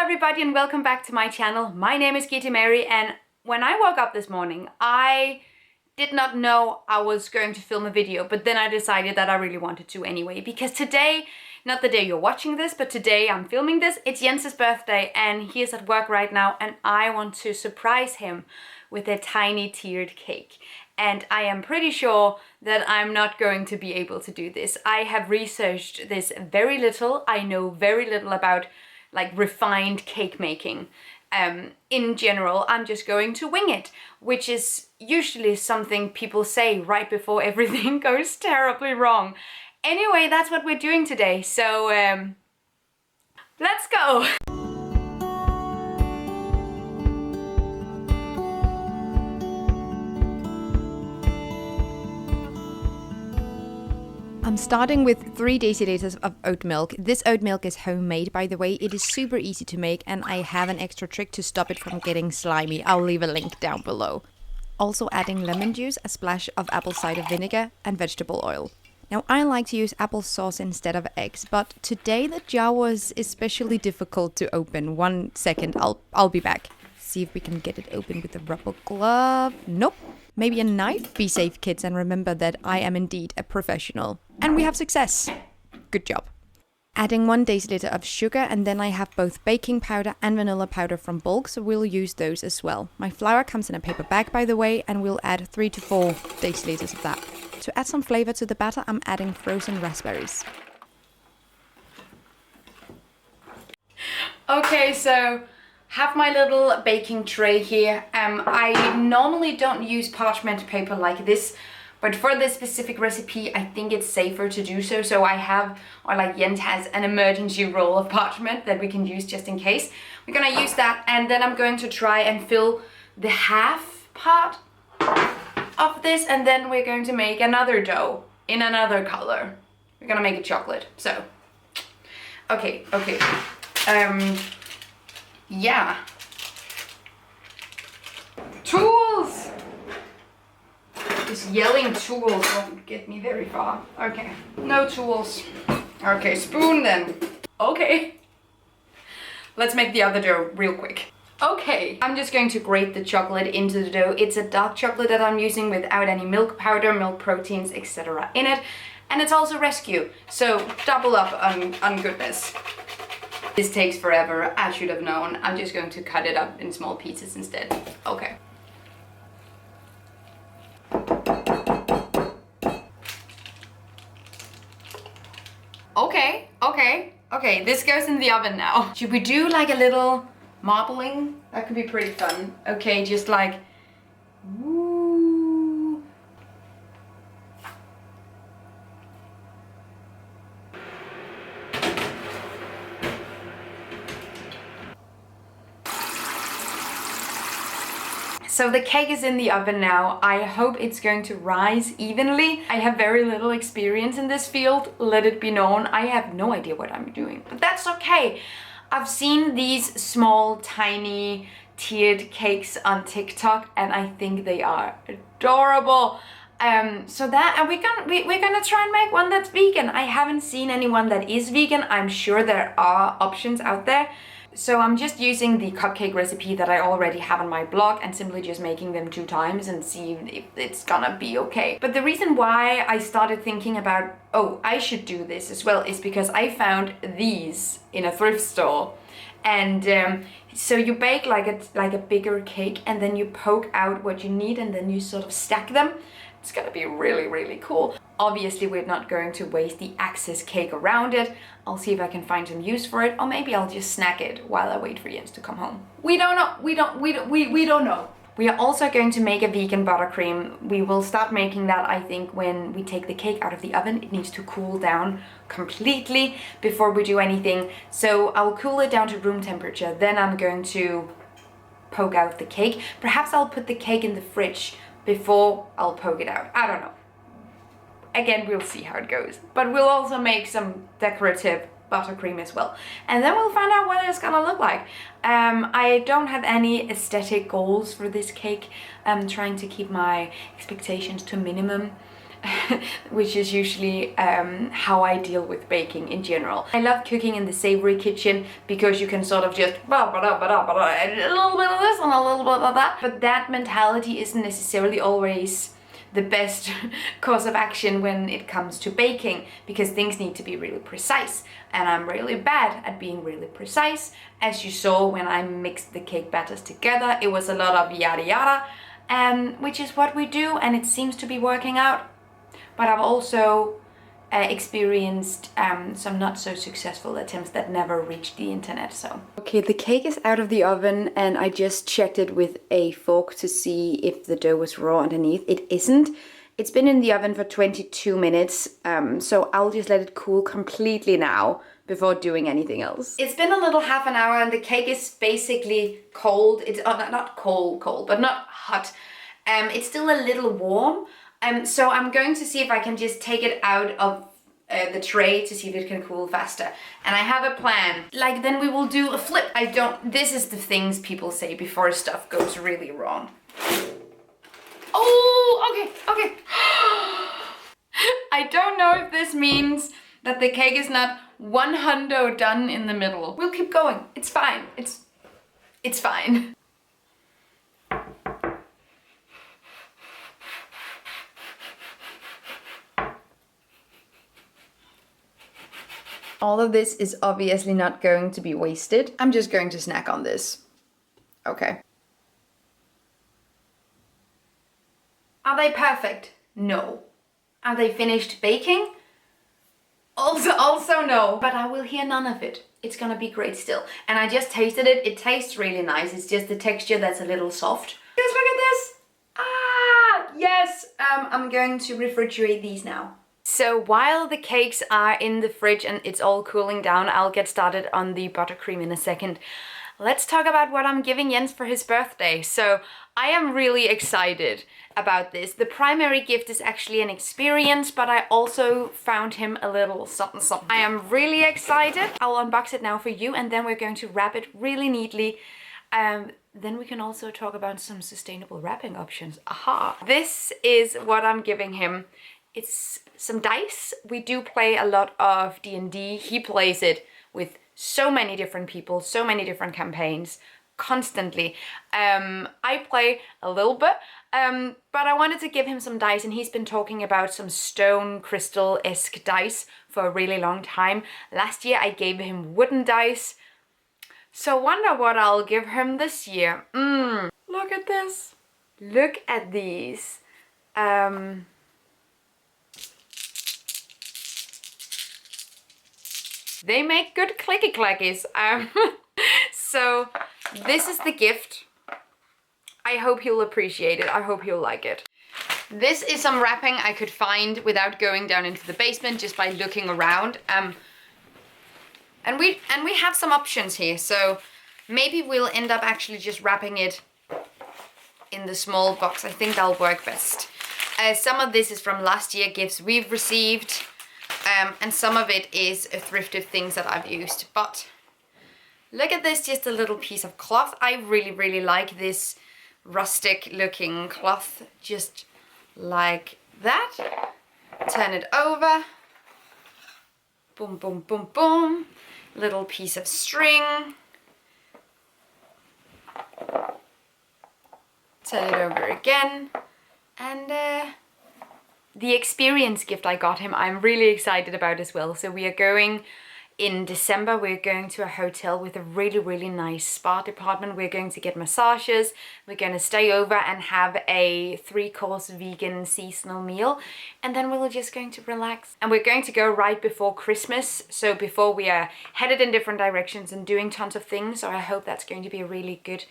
everybody and welcome back to my channel. My name is Kitty Mary, and when I woke up this morning I did not know I was going to film a video, but then I decided that I really wanted to anyway, because today, not the day you're watching this, but today I'm filming this, it's Jens's birthday and he is at work right now and I want to surprise him with a tiny tiered cake. And I am pretty sure that I'm not going to be able to do this. I have researched this very little. I know very little about like refined cake making. In general, I'm just going to wing it, which is usually something people say right before everything goes terribly wrong. Anyway, that's what we're doing today, so let's go! I'm starting with 3 deciliters of oat milk. This oat milk is homemade, by the way. It is super easy to make and I have an extra trick to stop it from getting slimy. I'll leave a link down below. Also adding lemon juice, a splash of apple cider vinegar and vegetable oil. Now I like to use applesauce instead of eggs, but today the jar was especially difficult to open. 1 second, I'll be back. See if we can get it open with a rubber glove. Nope. Maybe a knife? Be safe, kids, and remember that I am indeed a professional. And we have success. Good job. Adding 1 deciliter of sugar, and then I have both baking powder and vanilla powder from bulk, so we'll use those as well. My flour comes in a paper bag, by the way, and we'll add 3 to 4 deciliters of that. To add some flavor to the batter, I'm adding frozen raspberries. Okay, so have my little baking tray here. I normally don't use parchment paper like this, but for this specific recipe I think it's safer to do so. So I have, or like Jens has, an emergency roll of parchment that we can use just in case. We're gonna use that, and then I'm going to try and fill the half part of this, and then we're going to make another dough in another color. We're gonna make it chocolate. So okay. Yeah. Tools! This yelling tools won't get me very far. Okay, no tools. Okay, spoon then. Okay. Let's make the other dough real quick. Okay, I'm just going to grate the chocolate into the dough. It's a dark chocolate that I'm using without any milk powder, milk proteins, etc. in it. And it's also rescue, so double up on goodness. This takes forever, I should have known. I'm just going to cut it up in small pieces instead. Okay. Okay, this goes in the oven now. Should we do like a little marbling? That could be pretty fun. Okay, just like, woo. So the cake is in the oven now. I hope it's going to rise evenly. I have very little experience in this field, let it be known. I have no idea what I'm doing, but that's okay. I've seen these small, tiny, tiered cakes on TikTok and I think they are adorable. So that, and we're gonna try and make one that's vegan. I haven't seen anyone that is vegan. I'm sure there are options out there. So I'm just using the cupcake recipe that I already have on my blog and simply just making them 2 times and see if it's gonna be okay. But the reason why I started thinking about, oh, I should do this as well, is because I found these in a thrift store. And so you bake like a bigger cake and then you poke out what you need and then you sort of stack them. It's gonna be really, really cool. Obviously, we're not going to waste the excess cake around it. I'll see if I can find some use for it, or maybe I'll just snack it while I wait for Jens to come home. We don't know. We don't know. We are also going to make a vegan buttercream. We will start making that, I think, when we take the cake out of the oven. It needs to cool down completely before we do anything. So I'll cool it down to room temperature. Then I'm going to poke out the cake. Perhaps I'll put the cake in the fridge before I'll poke it out. I don't know. Again, we'll see how it goes. But we'll also make some decorative buttercream as well. And then we'll find out what it's gonna look like. I don't have any aesthetic goals for this cake. I'm trying to keep my expectations to minimum. which is usually how I deal with baking in general. I love cooking in the savory kitchen because you can sort of just a little bit of this and a little bit of that. But that mentality isn't necessarily always the best course of action when it comes to baking, because things need to be really precise, and I'm really bad at being really precise. As you saw when I mixed the cake batters together, it was a lot of yada yada, which is what we do, and it seems to be working out. But I've also experienced some not so successful attempts that never reached the internet. So okay, the cake is out of the oven, and I just checked it with a fork to see if the dough was raw underneath. It isn't. It's been in the oven for 22 minutes, so I'll just let it cool completely now before doing anything else. It's been a little half an hour and the cake is basically cold. It's not cold, but not hot. It's still a little warm. So I'm going to see if I can just take it out of the tray to see if it can cool faster. And I have a plan. Like, then we will do a flip. This is the things people say before stuff goes really wrong. Oh, okay. I don't know if this means that the cake is not 100% done in the middle. We'll keep going. It's fine. It's fine. All of this is obviously not going to be wasted. I'm just going to snack on this. Okay. Are they perfect? No. Are they finished baking? Also no. But I will hear none of it. It's gonna be great still. And I just tasted it. It tastes really nice. It's just the texture that's a little soft. Just look at this. Ah, yes. I'm going to refrigerate these now. So while the cakes are in the fridge and it's all cooling down, I'll get started on the buttercream in a second. Let's talk about what I'm giving Jens for his birthday. So I am really excited about this. The primary gift is actually an experience, but I also found him a little something. I am really excited. I'll unbox it now for you, and then we're going to wrap it really neatly. Then we can also talk about some sustainable wrapping options. Aha! This is what I'm giving him. It's some dice. We do play a lot of D&D. He plays it with so many different people, so many different campaigns, constantly. I play a little bit, but I wanted to give him some dice, and he's been talking about some stone crystal-esque dice for a really long time. Last year I gave him wooden dice, so wonder what I'll give him this year. Look at this. Look at these. They make good clicky clackies. So this is the gift. I hope he'll appreciate it. I hope he'll like it. This is some wrapping I could find without going down into the basement, just by looking around. And we have some options here. So maybe we'll end up actually just wrapping it in the small box. I think that'll work best. Some of this is from last year gifts we've received. And some of it is thrifted things that I've used. But look at this, just a little piece of cloth. I really like this rustic looking cloth, just like that. Turn it over. Boom, boom, boom, boom. Little piece of string. Turn it over again. And the experience gift I got him, I'm really excited about as well. So we are going in December, we're going to a hotel with a really nice spa department. We're going to get massages. We're going to stay over and have a 3-course vegan seasonal meal. And then we're just going to relax. And we're going to go right before Christmas. So before we are headed in different directions and doing tons of things. So I hope that's going to be a really good,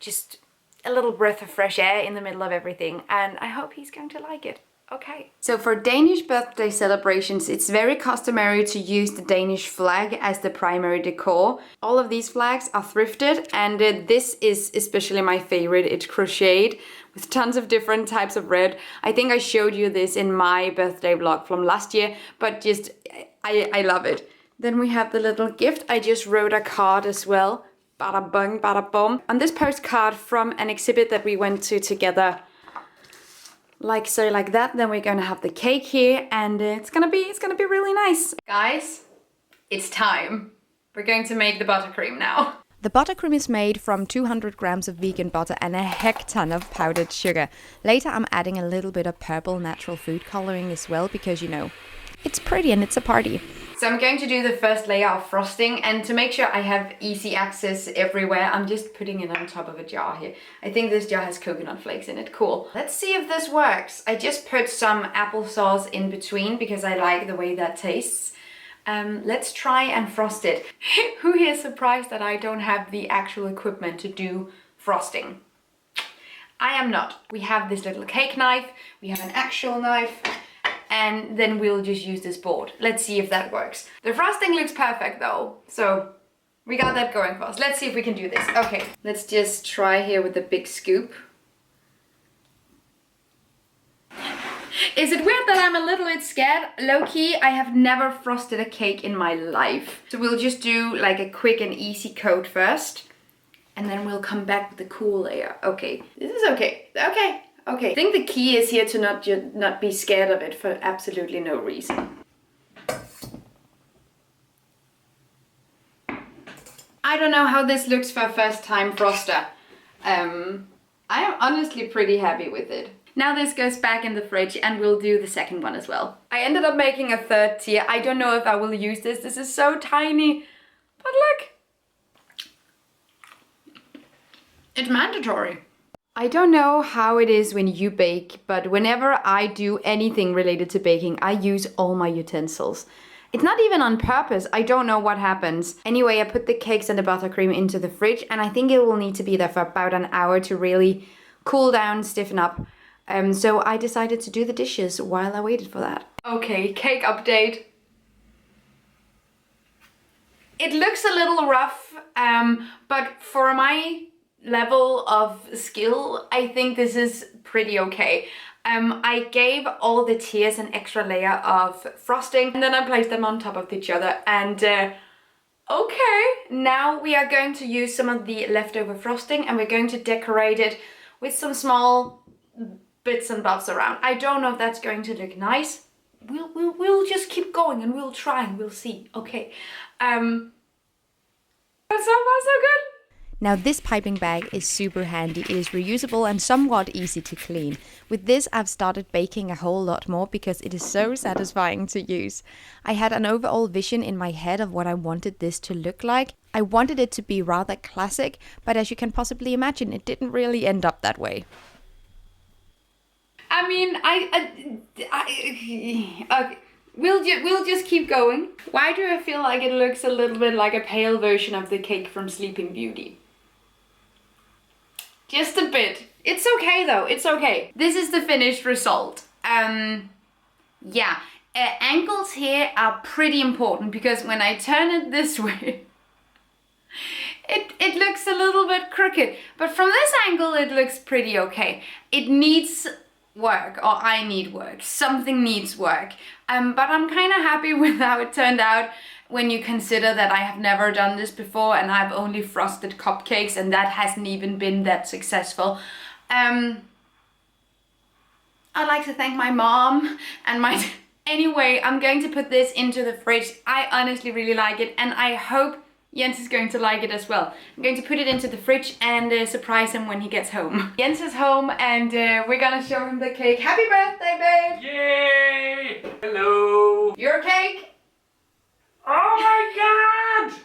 just a little breath of fresh air in the middle of everything. And I hope he's going to like it. Okay. So for Danish birthday celebrations, it's very customary to use the Danish flag as the primary decor. All of these flags are thrifted, and this is especially my favorite. It's crocheted with tons of different types of red. I think I showed you this in my birthday vlog from last year, but just, I love it. Then we have the little gift. I just wrote a card as well. Bada bung, bada bum. On this postcard from an exhibit that we went to together like so, like that. Then we're gonna have the cake here, and it's gonna be really nice. Guys, it's time. We're going to make the buttercream now. The buttercream is made from 200 grams of vegan butter and a heck ton of powdered sugar. Later I'm adding a little bit of purple natural food coloring as well because, you know, it's pretty and it's a party. So I'm going to do the first layer of frosting, and to make sure I have easy access everywhere, I'm just putting it on top of a jar here. I think this jar has coconut flakes in it. Cool. Let's see if this works. I just put some applesauce in between because I like the way that tastes. Let's try and frost it. Who here is surprised that I don't have the actual equipment to do frosting? I am not. We have this little cake knife, we have an actual knife, and then we'll just use this board. Let's see if that works. The frosting looks perfect though, so we got that going for us. Let's see if we can do this. Okay, let's just try here with the big scoop. Is it weird that I'm a little bit scared? Low-key, I have never frosted a cake in my life. So we'll just do like a quick and easy coat first, and then we'll come back with the cool layer. Okay, this is okay. Okay. I think the key is here to not be scared of it for absolutely no reason. I don't know how this looks for a first time froster. I am honestly pretty happy with it. Now this goes back in the fridge, and we'll do the second one as well. I ended up making a third tier. I don't know if I will use this. This is so tiny. But look. It's mandatory. I don't know how it is when you bake, but whenever I do anything related to baking, I use all my utensils. It's not even on purpose. I don't know what happens. Anyway, I put the cakes and the buttercream into the fridge, and I think it will need to be there for about an hour to really cool down, stiffen up. So I decided to do the dishes while I waited for that. Okay, cake update. It looks a little rough, but for my level of skill, I think this is pretty okay. I gave all the tiers an extra layer of frosting, and then I placed them on top of each other, and okay, now we are going to use some of the leftover frosting, and we're going to decorate it with some small bits and bobs around. I don't know if that's going to look nice. We'll just keep going and we'll try and we'll see. Okay. But so far so good. Now this piping bag is super handy. It is reusable and somewhat easy to clean. With this I've started baking a whole lot more because it is so satisfying to use. I had an overall vision in my head of what I wanted this to look like. I wanted it to be rather classic, but as you can possibly imagine, it didn't really end up that way. I mean, okay. We'll just keep going. Why do I feel like it looks a little bit like a pale version of the cake from Sleeping Beauty? Just a bit. It's okay though, it's okay. This is the finished result. Yeah, angles here are pretty important because when I turn it this way, it looks a little bit crooked. But from this angle, it looks pretty okay. It needs work, or I need work. Something needs work. But I'm kind of happy with how it turned out when you consider that I have never done this before and I've only frosted cupcakes and that hasn't even been that successful. I'd like to thank my mom and my... Anyway, I'm going to put this into the fridge. I honestly really like it, and I hope Jens is going to like it as well. I'm going to put it into the fridge and surprise him when he gets home. Jens is home and we're gonna show him the cake. Happy birthday, babe! Yay! Hello! Your cake? Oh my god!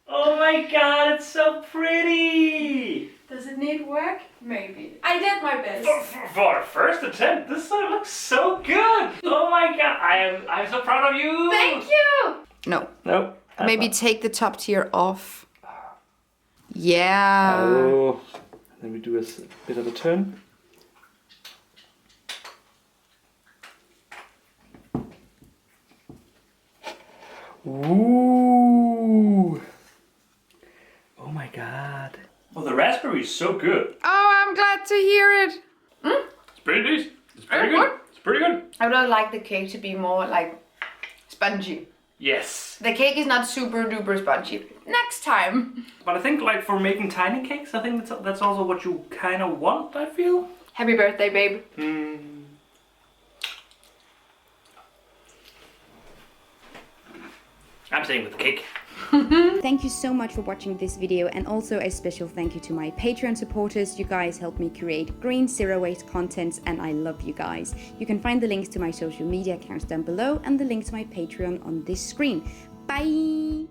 Oh my god, it's so pretty! Does it need work? Maybe. I did my best. For our first attempt, this looks so good! Oh my god, I'm so proud of you! Thank you! No. Nope. Maybe take the top tier off. Yeah. Oh, then we do a bit of a turn. Ooh. Oh my god. Oh, the raspberry is so good. Oh, I'm glad to hear it. It's pretty decent. It's pretty good. It's pretty good. I would like the cake to be more like spongy. Yes. The cake is not super duper spongy. Next time. But I think like for making tiny cakes, I think that's also what you kind of want, I feel. Happy birthday, babe. I'm staying with the cake. Thank you so much for watching this video, and also a special thank you to my Patreon supporters. You guys help me create green zero waste content, and I love you guys. You can find the links to my social media accounts down below and the link to my Patreon on this screen. Bye!